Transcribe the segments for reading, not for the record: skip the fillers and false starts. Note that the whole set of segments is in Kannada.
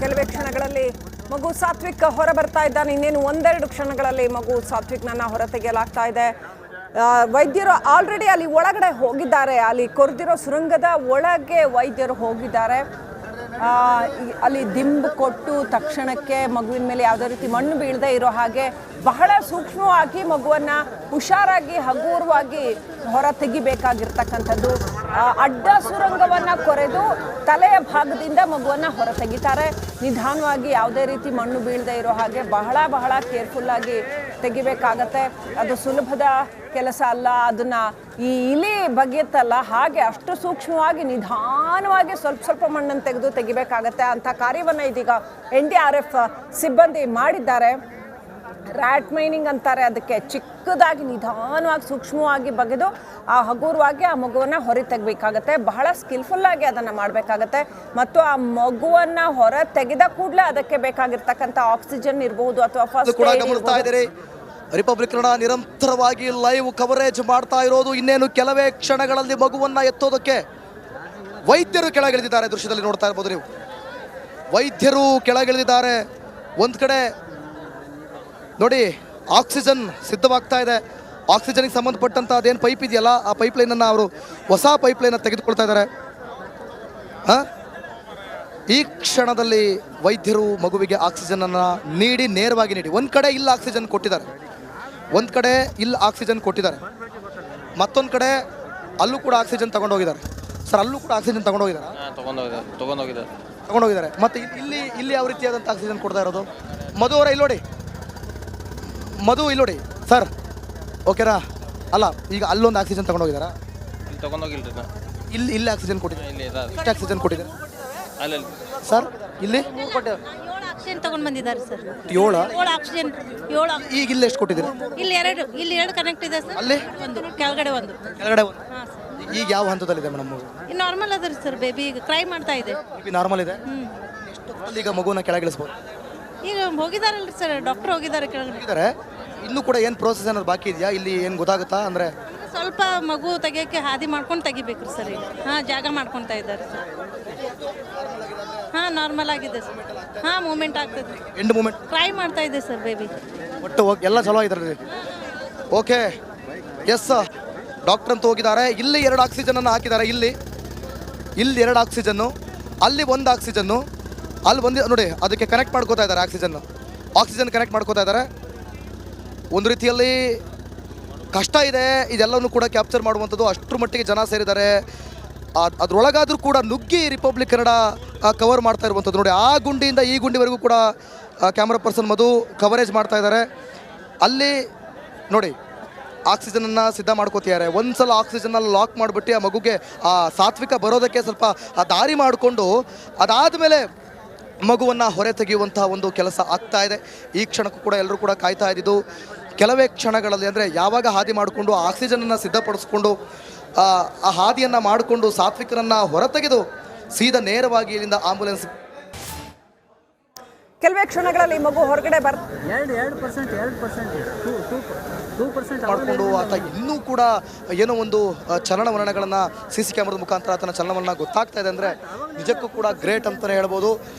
ಕೆಲವೇ ಕ್ಷಣಗಳಲ್ಲಿ ಮಗು ಸಾತ್ವಿಕ್ ಹೊರ ಬರ್ತಾ ಇದ್ದಾನೆ. ಇನ್ನೇನು ಒಂದೆರಡು ಕ್ಷಣಗಳಲ್ಲಿ ಮಗು ಸಾತ್ವಿಕ್ನನ್ನ ಹೊರತೆಗೆಯಲಾಗ್ತಾ ಇದೆ. ವೈದ್ಯರು ಆಲ್ರೆಡಿ ಅಲ್ಲಿ ಒಳಗಡೆ ಹೋಗಿದ್ದಾರೆ. ಅಲ್ಲಿ ಕೊರೆದಿರೋ ಸುರಂಗದ ಒಳಗೆ ವೈದ್ಯರು ಹೋಗಿದ್ದಾರೆ. ಅಲ್ಲಿ ದಿಂಬು ಕೊಟ್ಟು ತಕ್ಷಣಕ್ಕೆ ಮಗುವಿನ ಮೇಲೆ ಯಾವುದೇ ರೀತಿ ಮಣ್ಣು ಬೀಳದೆ ಇರೋ ಹಾಗೆ ಬಹಳ ಸೂಕ್ಷ್ಮವಾಗಿ ಮಗುವನ್ನು ಹುಷಾರಾಗಿ ಹಗುರವಾಗಿ ಹೊರ ತೆಗಿಬೇಕಾಗಿರ್ತಕ್ಕಂಥದ್ದು. ಅಡ್ಡ ಸುರಂಗವನ್ನು ಕೊರೆದು ತಲೆಯ ಭಾಗದಿಂದ ಮಗುವನ್ನು ಹೊರ ತೆಗಿತಾರೆ. ನಿಧಾನವಾಗಿ ಯಾವುದೇ ರೀತಿ ಮಣ್ಣು ಬೀಳದೆ ಇರೋ ಹಾಗೆ ಬಹಳ ಕೇರ್ಫುಲ್ಲಾಗಿ ತೆಗಿಬೇಕಾಗತ್ತೆ. ಅದು ಸುಲಭದ ಕೆಲಸ ಅಲ್ಲ. ಅದನ್ನು ಈ ಇಲಿ ಬಗೆಯುತ್ತಲ್ಲ ಹಾಗೆ ಅಷ್ಟು ಸೂಕ್ಷ್ಮವಾಗಿ ನಿಧಾನವಾಗಿ ಸ್ವಲ್ಪ ಮಣ್ಣನ್ನು ತೆಗಿಬೇಕಾಗತ್ತೆ. ಅಂಥ ಕಾರ್ಯವನ್ನು ಇದೀಗ NDRF ಸಿಬ್ಬಂದಿ ಮಾಡಿದ್ದಾರೆ. ರ್ಯಾಟ್ ಮೈನಿಂಗ್ ಅಂತಾರೆ ಅದಕ್ಕೆ. ಚಿಕ್ಕದಾಗಿ ನಿಧಾನವಾಗಿ ಸೂಕ್ಷ್ಮವಾಗಿ ಬಗೆದು ಆ ಹಗುರವಾಗಿ ಆ ಮಗುವನ್ನು ಹೊರ ತೆಗಬೇಕಾಗತ್ತೆ. ಬಹಳ ಸ್ಕಿಲ್ಫುಲ್ಲಾಗಿ ಅದನ್ನು ಮಾಡಬೇಕಾಗತ್ತೆ. ಮತ್ತು ಆ ಮಗುವನ್ನು ಹೊರ ತೆಗೆದ ಕೂಡಲೇ ಅದಕ್ಕೆ ಬೇಕಾಗಿರ್ತಕ್ಕಂಥ ಆಕ್ಸಿಜನ್ ಇರಬಹುದು ಅಥವಾ ಫಸ್ಟ್ ರಿಪಬ್ಲಿಕ್ ಕನ್ನಡ ನಿರಂತರವಾಗಿ ಲೈವ್ ಕವರೇಜ್ ಮಾಡ್ತಾ ಇರೋದು. ಇನ್ನೇನು ಕೆಲವೇ ಕ್ಷಣಗಳಲ್ಲಿ ಮಗುವನ್ನ ಎತ್ತೋದಕ್ಕೆ ವೈದ್ಯರು ಕೆಳಗಿಳಿದಿದ್ದಾರೆ. ದೃಶ್ಯದಲ್ಲಿ ನೋಡ್ತಾ ಇರ್ಬೋದು ನೀವು, ವೈದ್ಯರು ಕೆಳಗಿಳಿದಿದ್ದಾರೆ. ಒಂದು ಕಡೆ ನೋಡಿ ಆಕ್ಸಿಜನ್ ಸಿದ್ಧವಾಗ್ತಾ ಇದೆ. ಆಕ್ಸಿಜನ್ಗೆ ಸಂಬಂಧಪಟ್ಟಂತ ಅದೇನು ಪೈಪ್ ಇದೆಯಲ್ಲ ಆ ಪೈಪ್ ಲೈನನ್ನು ಅವರು ಹೊಸ ಪೈಪ್ ಲೈನ್ ತೆಗೆದುಕೊಳ್ತಾ ಇದ್ದಾರೆ. ಈ ಕ್ಷಣದಲ್ಲಿ ವೈದ್ಯರು ಮಗುವಿಗೆ ಆಕ್ಸಿಜನ್ ಅನ್ನ ನೇರವಾಗಿ ನೀಡಿ ಒಂದು ಕಡೆ ಇಲ್ಲಿ ಆಕ್ಸಿಜನ್ ಕೊಟ್ಟಿದ್ದಾರೆ, ಒಂದು ಕಡೆ ಇಲ್ಲಿ ಆಕ್ಸಿಜನ್ ಕೊಟ್ಟಿದ್ದಾರೆ, ಮತ್ತೊಂದು ಕಡೆ ಅಲ್ಲೂ ಕೂಡ ಆಕ್ಸಿಜನ್ ತಗೊಂಡೋಗಿದ್ದಾರೆ. ಸರ್ ಅಲ್ಲೂ ಕೂಡ ಆಕ್ಸಿಜನ್ ತಗೊಂಡೋಗಿದ್ದಾರೆ. ಮತ್ತೆ ಇಲ್ಲಿ ಯಾವ ರೀತಿಯಾದಂಥ ಆಕ್ಸಿಜನ್ ಕೊಡ್ತಾ ಇರೋದು? ಮಧು ಅವರ ಇಲ್ಲಿ ನೋಡಿ ಸರ್, ಓಕೆನಾ? ಅಲ್ಲ ಈಗ ಅಲ್ಲೊಂದು ಆಕ್ಸಿಜನ್ ತಗೊಂಡೋಗಿದ್ದಾರಾ? ಇಲ್ಲಿ ಆಕ್ಸಿಜನ್ ಕೊಟ್ಟಿದ್ದಾರೆ. ಎಷ್ಟು ಆಕ್ಸಿಜನ್ ಕೊಟ್ಟಿದ್ದಾರೆ ಸರ್? ಇಲ್ಲಿ ಆಕ್ಸಿಜನ್ ತಗೊಂಡು ಬಂದಿದ್ದಾರೆ ಸರ್. 7 ಆಕ್ಸಿಜನ್ ಈಗ ಇಲ್ಲಿ ಎಷ್ಟು ಕೊಟ್ಟಿದ್ದೀರಿ? ಇಲ್ಲಿ ಎರಡು ಕನೆಕ್ಟ್ ಇದೆ ಸರ್. ಅಲ್ಲಿ ಒಂದು ಕೆಳಗಡೆ ಒಂದು. ಈಗ ಯಾವ ಹಂತದಲ್ಲಿದೆ ಮೇಡಮ್? ನಾರ್ಮಲ್ ಅದ ಸರ್. ಬೇಬಿ ಈಗ ಕ್ರೈ ಮಾಡ್ತಾ ಇದೆ. ನಾರ್ಮಲ್ ಇದೆ. ಈಗ ಮಗುವನ್ನ ಕೆಳಗಿಳಿಸಬಹುದು. ಈಗ ಹೋಗಿದಾರಲ್ರಿ ಸರ್, ಡಾಕ್ಟರ್ ಹೋಗಿದ್ದಾರೆ ಕೆಳಗಿಳಿದ್ದಾರೆ. ಇನ್ನೂ ಕೂಡ ಏನು ಪ್ರೋಸೆಸ್ ಏನಾದ್ರು ಬಾಕಿ ಇದೆಯಾ? ಇಲ್ಲಿ ಏನು ಗೊತ್ತಾಗುತ್ತಾ ಅಂದ್ರೆ ಸ್ವಲ್ಪ ಮಗು ತೆಗಿಯೋಕ್ಕೆ ಹಾದಿ ಮಾಡ್ಕೊಂಡು ತೆಗಿಬೇಕ್ರಿ ಸರ್. ಈಗ ಜಾಗ ಮಾಡ್ಕೊತಾ ಇದ್ದಾರೆ ಸರ್. ನಾರ್ಮಲ್ ಆಗಿದೆ ಸರ್. ಮೂವ್ಮೆಂಟ್ ಆಗ್ತದೆ. ಎಂಡ್ ಮೂವ್ಮೆಂಟ್ ಟ್ರೈ ಮಾಡ್ತಾ ಇದೆ ಸರ್ ಬೇಬಿ. ಒಟ್ಟು ಎಲ್ಲ ಚಲೋ ಆಗಿದ್ದಾರೆ. ಓಕೆ, ಎಸ್, ಡಾಕ್ಟರ್ ಅಂತ ಹೋಗಿದ್ದಾರೆ. ಇಲ್ಲಿ 2 ಆಕ್ಸಿಜನ್ ಅನ್ನು ಹಾಕಿದ್ದಾರೆ. ಇಲ್ಲಿ 2 ಆಕ್ಸಿಜನ್ನು, ಅಲ್ಲಿ 1 ಆಕ್ಸಿಜನ್ನು, ಅಲ್ಲಿ ಒಂದು ನೋಡಿ ಅದಕ್ಕೆ ಕನೆಕ್ಟ್ ಮಾಡ್ಕೋತಾ ಇದ್ದಾರೆ. ಆಕ್ಸಿಜನ್ ಕನೆಕ್ಟ್ ಮಾಡ್ಕೋತಾ ಇದ್ದಾರೆ. ಒಂದು ರೀತಿಯಲ್ಲಿ ಕಷ್ಟ ಇದೆ ಇದೆಲ್ಲವನ್ನೂ ಕೂಡ ಕ್ಯಾಪ್ಚರ್ ಮಾಡುವಂಥದ್ದು. ಅಷ್ಟರ ಮಟ್ಟಿಗೆ ಜನ ಸೇರಿದ್ದಾರೆ. ಅದರೊಳಗಾದರೂ ಕೂಡ ನುಗ್ಗಿ ರಿಪಬ್ಲಿಕ್ ಕನ್ನಡ ಕವರ್ ಮಾಡ್ತಾ ಇರುವಂಥದ್ದು. ನೋಡಿ ಆ ಗುಂಡಿಯಿಂದ ಈ ಗುಂಡಿವರೆಗೂ ಕೂಡ ಕ್ಯಾಮ್ರಾ ಪರ್ಸನ್ ಮಧು ಕವರೇಜ್ ಮಾಡ್ತಾ ಇದ್ದಾರೆ. ಅಲ್ಲಿ ನೋಡಿ ಆಕ್ಸಿಜನನ್ನು ಸಿದ್ಧ ಮಾಡ್ಕೋತಿದ್ದಾರೆ. ಒಂದ್ಸಲ ಆಕ್ಸಿಜನಲ್ಲಿ ಲಾಕ್ ಮಾಡಿಬಿಟ್ಟು ಆ ಮಗುಗೆ ಆ ಸಾತ್ವಿಕ ಬರೋದಕ್ಕೆ ಸ್ವಲ್ಪ ಆ ದಾರಿ ಮಾಡಿಕೊಂಡು ಅದಾದಮೇಲೆ ಮಗುವನ್ನು ಹೊರ ತೆಗೆಯುವಂತಹ ಒಂದು ಕೆಲಸ ಆಗ್ತಾ ಇದೆ. ಈ ಕ್ಷಣಕ್ಕೂ ಕೂಡ ಎಲ್ಲರೂ ಕೂಡ ಕಾಯ್ತಾ ಇದ್ದಿದ್ದು ಕೆಲವೇ ಕ್ಷಣಗಳಲ್ಲಿ, ಅಂದರೆ ಯಾವಾಗ ಹಾದಿ ಮಾಡಿಕೊಂಡು ಆಕ್ಸಿಜನನ್ನು ಸಿದ್ಧಪಡಿಸ್ಕೊಂಡು ಆ ಹಾದಿಯನ್ನು ಮಾಡಿಕೊಂಡು ಸಾತ್ವಿಕರನ್ನು ಹೊರತೆಗೆದು ಸೀದಾ ನೇರವಾಗಿ ಇಲ್ಲಿಂದ ಆಂಬುಲೆನ್ಸ್. ಕೆಲವೇ ಕ್ಷಣಗಳಲ್ಲಿ ಮಗು ಹೊರಗಡೆ ಮಾಡಿಕೊಂಡು ಆತ ಇನ್ನೂ ಕೂಡ ಏನೋ ಒಂದು ಚಲನವಲನಗಳನ್ನು CC ಕ್ಯಾಮ್ರಾದ ಮುಖಾಂತರ ಆತನ ಚಲನವಲನ ಗೊತ್ತಾಗ್ತಾ ಇದೆ. ಅಂದರೆ ನಿಜಕ್ಕೂ ಕೂಡ ಗ್ರೇಟ್ ಅಂತಲೇ ಹೇಳ್ಬೋದು.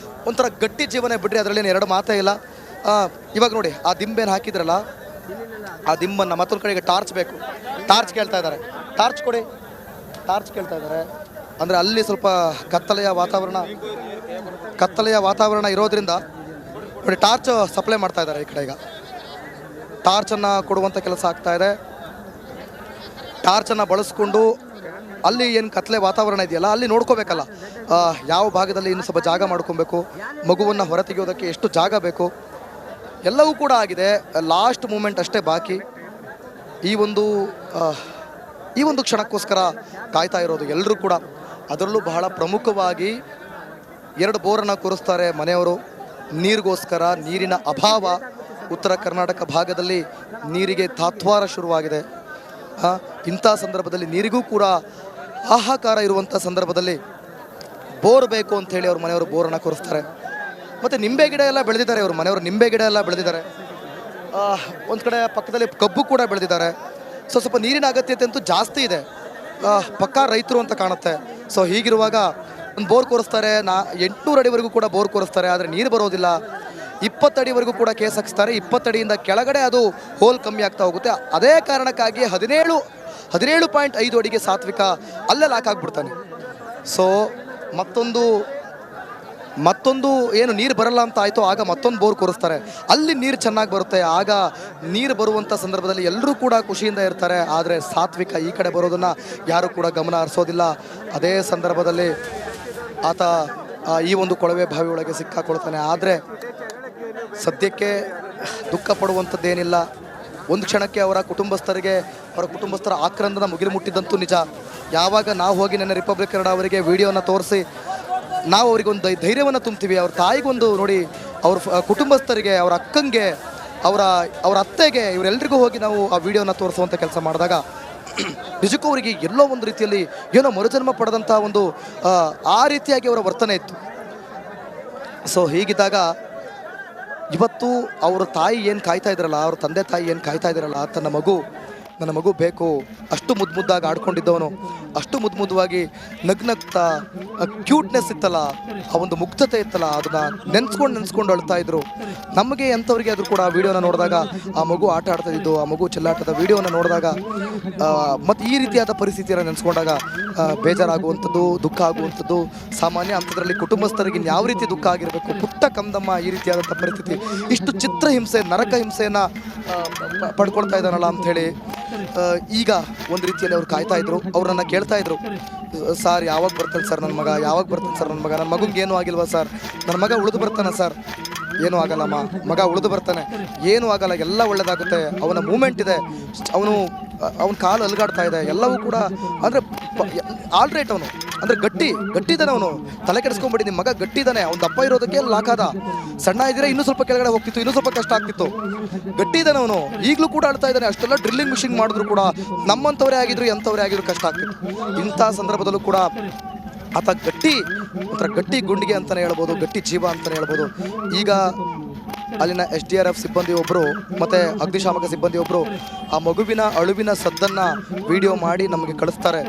ಒಂಥರ ಗಟ್ಟಿ ಜೀವನ ಬಿಡ್ರಿ, ಅದರಲ್ಲೇನು 2 ಮಾತೇ ಇಲ್ಲ. ಇವಾಗ ನೋಡಿ ಆ ದಿಂಬೇನು ಹಾಕಿದ್ರಲ್ಲ, ಆ ದಿಂಬನ್ನು ಮತ್ತೊಂದು ಕಡೆಗೆ ಟಾರ್ಚ್ ಬೇಕು. ಟಾರ್ಚ್ ಕೇಳ್ತಾ ಇದ್ದಾರೆ. ಟಾರ್ಚ್ ಕೊಡಿ. ಟಾರ್ಚ್ ಕೇಳ್ತಾ ಇದ್ದಾರೆ. ಅಂದರೆ ಅಲ್ಲಿ ಸ್ವಲ್ಪ ಕತ್ತಲೆಯ ವಾತಾವರಣ ಇರೋದ್ರಿಂದ ನೋಡಿ ಟಾರ್ಚ್ ಸಪ್ಲೈ ಮಾಡ್ತಾ ಇದ್ದಾರೆ. ಈ ಕಡೆ ಈಗ ಟಾರ್ಚನ್ನು ಕೊಡುವಂಥ ಕೆಲಸ ಆಗ್ತಾ ಇದೆ. ಟಾರ್ಚನ್ನು ಬಳಸ್ಕೊಂಡು ಅಲ್ಲಿ ಏನು ಕತ್ತಲೆ ವಾತಾವರಣ ಇದೆಯಲ್ಲ ಅಲ್ಲಿ ನೋಡ್ಕೋಬೇಕಲ್ಲ, ಯಾವ ಭಾಗದಲ್ಲಿ ಇನ್ನು ಸ್ವಲ್ಪ ಜಾಗ ಮಾಡ್ಕೊಬೇಕು, ಮಗುವನ್ನು ಹೊರ ತೆಗೆಯೋದಕ್ಕೆ ಎಷ್ಟು ಜಾಗ ಬೇಕು, ಎಲ್ಲವೂ ಕೂಡ ಆಗಿದೆ. ಲಾಸ್ಟ್ ಮೂಮೆಂಟ್ ಅಷ್ಟೇ ಬಾಕಿ. ಈ ಒಂದು ಕ್ಷಣಕ್ಕೋಸ್ಕರ ಕಾಯ್ತಾ ಇರೋದು ಎಲ್ಲರೂ ಕೂಡ. ಅದರಲ್ಲೂ ಬಹಳ ಪ್ರಮುಖವಾಗಿ 2 ಬೋರನ್ನು ಕೊರೆಸ್ತಾರೆ ಮನೆಯವರು ನೀರಿಗೋಸ್ಕರ. ನೀರಿನ ಅಭಾವ ಉತ್ತರ ಕರ್ನಾಟಕ ಭಾಗದಲ್ಲಿ ನೀರಿಗೆ ತಾತ್ವಾರ ಶುರುವಾಗಿದೆ. ಇಂಥ ಸಂದರ್ಭದಲ್ಲಿ ನೀರಿಗೂ ಕೂಡ ಹಾಹಾಕಾರ ಇರುವಂಥ ಸಂದರ್ಭದಲ್ಲಿ ಬೋರ್ ಬೇಕು ಅಂಥೇಳಿ ಅವ್ರ ಮನೆಯವರು ಬೋರನ್ನು ಕೊರೆಸ್ತಾರೆ. ಮತ್ತು ನಿಂಬೆ ಗಿಡ ಎಲ್ಲ ಬೆಳೆದಿದ್ದಾರೆ. ಅವ್ರ ಮನೆಯವರು ನಿಂಬೆ ಗಿಡ ಎಲ್ಲ ಬೆಳೆದಿದ್ದಾರೆ. ಒಂದು ಕಡೆ ಪಕ್ಕದಲ್ಲಿ ಕಬ್ಬು ಕೂಡ ಬೆಳೆದಿದ್ದಾರೆ. ಸ್ವಲ್ಪ ನೀರಿನ ಅಗತ್ಯತೆ ಅಂತೂ ಜಾಸ್ತಿ ಇದೆ. ಪಕ್ಕಾ ರೈತರು ಅಂತ ಕಾಣುತ್ತೆ. ಸೊ ಹೀಗಿರುವಾಗ ಒಂದು ಬೋರ್ ಕೊರಿಸ್ತಾರೆ 800 ಅಡಿವರೆಗೂ ಕೂಡ ಬೋರ್ ಕೊರಿಸ್ತಾರೆ, ಆದರೆ ನೀರು ಬರೋದಿಲ್ಲ. 20 ಅಡಿವರೆಗೂ ಕೂಡ ಕೇಸ್ ಹಾಕಿಸ್ತಾರೆ. 20 ಅಡಿಯಿಂದ ಕೆಳಗಡೆ ಅದು ಹೋಲ್ ಕಮ್ಮಿ ಆಗ್ತಾ ಹೋಗುತ್ತೆ. ಅದೇ ಕಾರಣಕ್ಕಾಗಿ 17.5 ಅಡಿಗೆ ಸಾತ್ವಿಕ ಅಲ್ಲೇ ಲಾಕ್ ಆಗಿಬಿಡ್ತಾನೆ. ಸೊ ಮತ್ತೊಂದು ಏನು ನೀರು ಬರಲ್ಲ ಅಂತ ಆಯಿತು, ಆಗ ಮತ್ತೊಂದು ಬೋರ್ ಕೊರಿಸ್ತಾರೆ. ಅಲ್ಲಿ ನೀರು ಚೆನ್ನಾಗಿ ಬರುತ್ತೆ. ಆಗ ನೀರು ಬರುವಂಥ ಸಂದರ್ಭದಲ್ಲಿ ಎಲ್ಲರೂ ಕೂಡ ಖುಷಿಯಿಂದ ಇರ್ತಾರೆ. ಆದರೆ ಸಾತ್ವಿಕ ಈ ಕಡೆ ಬರೋದನ್ನು ಯಾರೂ ಕೂಡ ಗಮನ ಹರಿಸೋದಿಲ್ಲ. ಅದೇ ಸಂದರ್ಭದಲ್ಲಿ ಆತ ಈ ಒಂದು ಕೊಳವೆ ಬಾವಿ ಒಳಗೆ ಸಿಕ್ಕಾಕೊಳ್ತಾನೆ. ಆದರೆ ಸದ್ಯಕ್ಕೆ ದುಃಖ ಪಡುವಂಥದ್ದೇನಿಲ್ಲ. ಒಂದು ಕ್ಷಣಕ್ಕೆ ಅವರ ಕುಟುಂಬಸ್ಥರ ಆಕ್ರಂದನ ಮುಗಿಲು ಮುಟ್ಟಿದ್ದಂತೂ ನಿಜ. ಯಾವಾಗ ನಾವು ಹೋಗಿ ನನ್ನ ರಿಪಬ್ಲಿಕ್ ಕನ್ನಡ ಅವರಿಗೆ ವಿಡಿಯೋನ ತೋರಿಸಿ ನಾವು ಅವರಿಗೊಂದು ಧೈರ್ಯವನ್ನು ತುಂಬ್ತೀವಿ, ಅವ್ರ ತಾಯಿಗೊಂದು ನೋಡಿ, ಅವ್ರ ಕುಟುಂಬಸ್ಥರಿಗೆ, ಅವ್ರ ಅಕ್ಕಂಗೆ, ಅವರ ಅತ್ತೆಗೆ, ಇವರೆಲ್ಲರಿಗೂ ಹೋಗಿ ನಾವು ಆ ವಿಡಿಯೋನ ತೋರಿಸುವಂಥ ಕೆಲಸ ಮಾಡಿದಾಗ ನಿಜಕ್ಕೂ ಅವರಿಗೆ ಎಲ್ಲೋ ಒಂದು ರೀತಿಯಲ್ಲಿ ಏನೋ ಮರುಜನ್ಮ ಪಡೆದಂಥ ಒಂದು ಆ ರೀತಿಯಾಗಿ ಅವರ ವರ್ತನೆ ಇತ್ತು. ಸೊ ಹೀಗಿದ್ದಾಗ ಇವತ್ತು ಅವ್ರ ತಾಯಿ ಏನು ಕಾಯ್ತಾ ಇದ್ರಲ್ಲ, ಅವ್ರ ತಂದೆ ತಾಯಿ ಏನು ಕಾಯ್ತಾ ಇದ್ರಲ್ಲ, ನನ್ನ ಮಗು ಬೇಕು, ಅಷ್ಟು ಮುದ್ದಾಗಿ ಆಡ್ಕೊಂಡಿದ್ದವನು, ಅಷ್ಟು ಮುದ್ವಾಗಿ ನಗ್ನಗ್ತಾ ಕ್ಯೂಟ್ನೆಸ್ ಇತ್ತಲ್ಲ, ಆ ಒಂದು ಮುಗ್ಧತೆ ಇತ್ತಲ್ಲ, ಅದನ್ನು ನೆನೆಸ್ಕೊಂಡು ಅಳ್ತಾ ಇದ್ರು. ನಮಗೆ ಎಂಥವ್ರಿಗೆ ಆದರೂ ಕೂಡ ಆ ವಿಡಿಯೋನ ನೋಡಿದಾಗ, ಆ ಮಗು ಆಟ ಆಡ್ತಾ ಇದ್ದು, ಆ ಮಗು ಚೆಲ್ಲಾಟದ ವಿಡಿಯೋನ ನೋಡಿದಾಗ ಮತ್ತು ಈ ರೀತಿಯಾದ ಪರಿಸ್ಥಿತಿಯನ್ನು ನೆನೆಸ್ಕೊಂಡಾಗ ಬೇಜಾರಾಗುವಂಥದ್ದು, ದುಃಖ ಆಗುವಂಥದ್ದು ಸಾಮಾನ್ಯ. ಅಂಥದ್ರಲ್ಲಿ ಕುಟುಂಬಸ್ಥರಿಗೆ ಯಾವ ರೀತಿ ದುಃಖ ಆಗಿರಬೇಕು. ಪುಟ್ಟ ಕಂದಮ್ಮ ಈ ರೀತಿಯಾದಂಥ ಪರಿಸ್ಥಿತಿ, ಇಷ್ಟು ಚಿತ್ರಹಿಂಸೆ, ನರಕ ಹಿಂಸೆಯನ್ನು ಪಡ್ಕೊಳ್ತಾ ಇದ್ದಾನಲ್ಲ ಅಂಥೇಳಿ ಈಗ ಒಂದು ರೀತಿಯಲ್ಲಿ ಅವ್ರು ಕಾಯ್ತಾ ಇದ್ರು. ಅವ್ರನ್ನ ಕೇಳ್ತಾ ಇದ್ರು, ಸರ್ ಯಾವಾಗ ಬರ್ತಾನೆ ಸರ್ ನನ್ನ ಮಗ, ಯಾವಾಗ ಬರ್ತಾನೆ ಸರ್ ನನ್ನ ಮಗ, ನನ್ನ ಮಗಂಗೆ ಏನೂ ಆಗಿಲ್ವಾ ಸರ್, ನನ್ನ ಮಗ ಉಳಿದು ಬರ್ತಾನೆ ಸರ್. ಏನೂ ಆಗಲ್ಲಮ್ಮ, ಮಗ ಉಳಿದು ಬರ್ತಾನೆ, ಏನೂ ಆಗಲ್ಲ, ಎಲ್ಲ ಒಳ್ಳೇದಾಗುತ್ತೆ, ಅವನ ಮೂಮೆಂಟ್ ಇದೆ, ಅವನ ಕಾಲು ಅಲ್ಗಾಡ್ತಾ ಇದೆ, ಎಲ್ಲವೂ ಕೂಡ ಅಂದರೆ ಆಲ್ರೈಟ್, ಅವನು ಅಂದರೆ ಗಟ್ಟಿದ್ದಾನೆ, ಅವನು ತಲೆ ಕೆಡಿಸ್ಕೊಂಬಿಡಿ, ನಿಮ್ಮ ಮಗ ಗಟ್ಟಿದ್ದಾನೆ, ಅವ್ನು ದಪ್ಪ ಇರೋದಕ್ಕೆ ಲಾಕಾದ, ಸಣ್ಣ ಇದ್ದರೆ ಇನ್ನೂ ಸ್ವಲ್ಪ ಕೆಳಗಡೆ ಹೋಗ್ತಿತ್ತು, ಇನ್ನೂ ಸ್ವಲ್ಪ ಕಷ್ಟ ಆಗ್ತಿತ್ತು. ಗಟ್ಟಿದ್ದಾನೆ ಅವನು, ಈಗಲೂ ಕೂಡ ಆಡ್ತಾ ಇದ್ದಾನೆ. ಅಷ್ಟೆಲ್ಲ ಡ್ರಿಲ್ಲಿಂಗ್ ಮಿಷಿನ್ ಮಾಡಿದ್ರು ಕೂಡ ನಮ್ಮಂಥವರೇ ಆಗಿದ್ರು ಎಂಥವರೇ ಆಗಿದ್ರು ಕಷ್ಟ ಆಗ್ತಿತ್ತು. ಇಂಥ ಸಂದರ್ಭದಲ್ಲೂ ಕೂಡ ಆತ ಗಟ್ಟಿ ಗುಂಡಿಗೆ ಅಂತಲೇ ಹೇಳ್ಬೋದು, ಗಟ್ಟಿ ಜೀವ ಅಂತಲೇ ಹೇಳ್ಬೋದು. ಈಗ ಅಲ್ಲಿನ SDRF ಸಿಬ್ಬಂದಿ ಒಬ್ಬರು ಮತ್ತು ಅಗ್ನಿಶಾಮಕ ಸಿಬ್ಬಂದಿ ಒಬ್ಬರು ಆ ಮಗುವಿನ ಅಳುವಿನ ಸದ್ದನ್ನು ವಿಡಿಯೋ ಮಾಡಿ ನಮಗೆ ಕಳಿಸ್ತಾರೆ.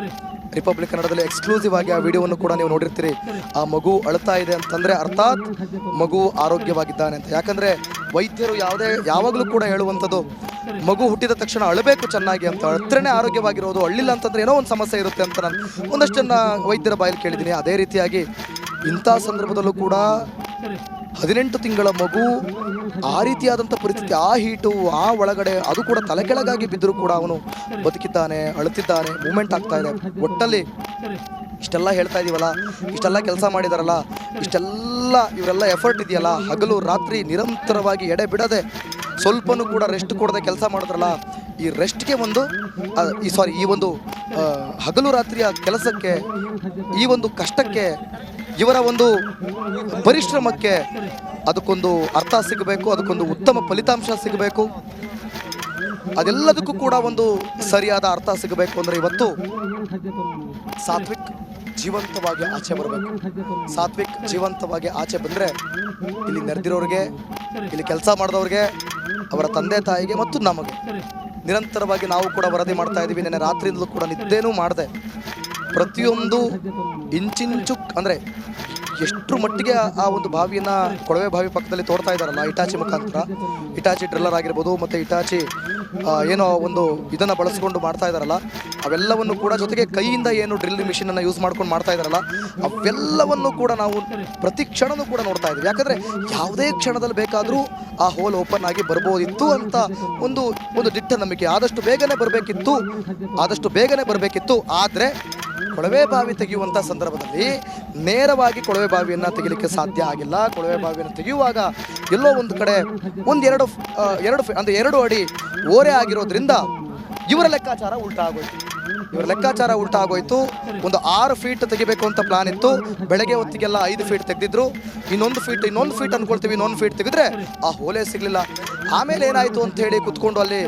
ರಿಪಬ್ಲಿಕ್ ಕನ್ನಡದಲ್ಲಿ ಎಕ್ಸ್ಕ್ಲೂಸಿವ್ ಆಗಿ ಆ ವಿಡಿಯೋವನ್ನು ಕೂಡ ನೀವು ನೋಡಿರ್ತೀರಿ. ಆ ಮಗು ಅಳ್ತಾ ಇದೆ ಅಂತಂದರೆ ಅರ್ಥಾತ್ ಮಗು ಆರೋಗ್ಯವಾಗಿದ್ದಾನೆ ಅಂತ. ಯಾಕಂದರೆ ವೈದ್ಯರು ಯಾವಾಗಲೂ ಕೂಡ ಹೇಳುವಂಥದ್ದು, ಮಗು ಹುಟ್ಟಿದ ತಕ್ಷಣ ಅಳಬೇಕು ಚೆನ್ನಾಗಿ ಅಂತ, ಅಳ್ತ್ರೇ ಆರೋಗ್ಯವಾಗಿರೋದು, ಅಳ್ಳಿಲ್ಲ ಅಂತಂದರೆ ಏನೋ ಒಂದು ಸಮಸ್ಯೆ ಇರುತ್ತೆ ಅಂತ ನಾನು ಒಂದಷ್ಟು ಜನ ವೈದ್ಯರ ಬಾಯಲ್ಲಿ ಕೇಳಿದ್ದೀನಿ. ಅದೇ ರೀತಿಯಾಗಿ ಇಂಥ ಸಂದರ್ಭದಲ್ಲೂ ಕೂಡ 18 ತಿಂಗಳ ಮಗು ಆ ರೀತಿಯಾದಂಥ ಪರಿಸ್ಥಿತಿ, ಆ ಹೀಟು, ಆ ಒಳಗಡೆ ಅದು ಕೂಡ ತಲೆ ಕೆಳಗಾಗಿ ಬಿದ್ದರೂ ಕೂಡ ಅವನು ಬದುಕಿದ್ದಾನೆ, ಅಳುತ್ತಿದ್ದಾನೆ, ಮೂಮೆಂಟ್ ಆಗ್ತಾ ಇದೆ. ಒಟ್ಟಲ್ಲಿ ಇಷ್ಟೆಲ್ಲ ಹೇಳ್ತಾ ಇದೀವಲ್ಲ, ಇಷ್ಟೆಲ್ಲ ಕೆಲಸ ಮಾಡಿದಾರಲ್ಲ, ಇವರೆಲ್ಲ ಎಫರ್ಟ್ ಇದೆಯಲ್ಲ, ಹಗಲು ರಾತ್ರಿ ನಿರಂತರವಾಗಿ ಎಡೆ ಬಿಡದೆ ಸ್ವಲ್ಪನೂ ಕೂಡ ರೆಸ್ಟ್ ಕೊಡದೆ ಕೆಲಸ ಮಾಡಿದ್ರಲ್ಲ, ಈ ರೆಸ್ಟ್ಗೆ ಈ ಒಂದು ಹಗಲು ರಾತ್ರಿಯ ಕೆಲಸಕ್ಕೆ, ಈ ಒಂದು ಕಷ್ಟಕ್ಕೆ, ಇವರ ಒಂದು ಪರಿಶ್ರಮಕ್ಕೆ ಅದಕ್ಕೊಂದು ಅರ್ಥ ಸಿಗಬೇಕು, ಅದಕ್ಕೊಂದು ಉತ್ತಮ ಫಲಿತಾಂಶ ಸಿಗಬೇಕು, ಅದೆಲ್ಲದಕ್ಕೂ ಕೂಡ ಒಂದು ಸರಿಯಾದ ಅರ್ಥ ಸಿಗಬೇಕು ಅಂದರೆ ಇವತ್ತು ಸಾತ್ವಿಕ್ ಜೀವಂತವಾಗಿ ಆಚೆ ಬರಬೇಕು. ಸಾತ್ವಿಕ್ ಜೀವಂತವಾಗಿ ಆಚೆ ಬಂದರೆ ಇಲ್ಲಿ ನೆರೆದಿರೋರಿಗೆ, ಇಲ್ಲಿ ಕೆಲಸ ಮಾಡಿದವ್ರಿಗೆ, ಅವರ ತಂದೆ ತಾಯಿಗೆ ಮತ್ತು ನಮಗೆ ನಿರಂತರವಾಗಿ ನಾವು ಕೂಡ ವರದಿ ಮಾಡ್ತಾ ಇದ್ದೀವಿ. ನೆನ್ನೆ ರಾತ್ರಿಯಿಂದಲೂ ಕೂಡ ನಿದ್ದೆನೂ ಮಾಡಿದೆ. ಪ್ರತಿಯೊಂದು ಇಂಚಿಂಚು ಅಂದರೆ ಎಷ್ಟರ ಮಟ್ಟಿಗೆ ಆ ಒಂದು ಬಾವಿಯನ್ನು, ಕೊಳವೆ ಬಾವಿ ಪಕ್ಕದಲ್ಲಿ ತೋಡ್ತಾ ಇದ್ದಾರಲ್ಲ ಇಟಾಚಿ ಮುಖಾಂತರ, ಇಟಾಚಿ ಡ್ರಿಲ್ಲರ್ ಆಗಿರ್ಬೋದು ಮತ್ತು ಇಟಾಚಿ ಏನೋ ಒಂದು ಇದನ್ನು ಬಳಸ್ಕೊಂಡು ಮಾಡ್ತಾ ಇದ್ದಾರಲ್ಲ, ಅವೆಲ್ಲವನ್ನು ಕೂಡ ಜೊತೆಗೆ ಕೈಯಿಂದ ಏನು ಡ್ರಿಲ್ ಮಿಷಿನನ್ನು ಯೂಸ್ ಮಾಡ್ಕೊಂಡು ಮಾಡ್ತಾ ಇದ್ದಾರಲ್ಲ, ಅವೆಲ್ಲವನ್ನು ಕೂಡ ನಾವು ಪ್ರತಿ ಕ್ಷಣನೂ ಕೂಡ ನೋಡ್ತಾ ಇದ್ದೀವಿ. ಯಾಕಂದರೆ ಯಾವುದೇ ಕ್ಷಣದಲ್ಲಿ ಬೇಕಾದರೂ ಆ ಹೋಲ್ ಓಪನ್ ಆಗಿ ಬರ್ಬೋದಿತ್ತು ಅಂತ ಒಂದು ದಿಟ್ಟ ನಂಬಿಕೆ. ಆದಷ್ಟು ಬೇಗನೆ ಬರಬೇಕಿತ್ತು. ಆದರೆ ಕೊಳವೆ ಬಾವಿ ತೆಗೆಯುವಂಥ ಸಂದರ್ಭದಲ್ಲಿ ನೇರವಾಗಿ ಕೊಳವೆ ಬಾವಿಯನ್ನು ತೆಗಿಲಿಕ್ಕೆ ಸಾಧ್ಯ ಆಗಿಲ್ಲ. ಕೊಳವೆ ಬಾವಿಯನ್ನು ತೆಗೆಯುವಾಗ ಎಲ್ಲೋ ಒಂದು ಕಡೆ ಎರಡು ಅಡಿ ಓರೆ ಆಗಿರೋದ್ರಿಂದ ಇವರ ಲೆಕ್ಕಾಚಾರ ಉಲ್ಟಾ ಆಗೋಯ್ತು. ಒಂದು 6 ಫೀಟ್ ತೆಗಿಬೇಕು ಅಂತ ಪ್ಲಾನ್ ಇತ್ತು. ಬೆಳಗ್ಗೆ ಹೊತ್ತಿಗೆಲ್ಲ 5 ಫೀಟ್ ತೆಗೆದಿದ್ರು. ಇನ್ನೊಂದು ಫೀಟ್ ಅನ್ಕೊಳ್ತೀವಿ, ಇನ್ನೊಂದು ಫೀಟ್ ತೆಗೆದ್ರೆ ಆ ಹೋಲೇ ಸಿಗಲಿಲ್ಲ. ಆಮೇಲೆ ಏನಾಯಿತು ಅಂತ ಹೇಳಿ ಕುತ್ಕೊಂಡು ಅಲ್ಲಿ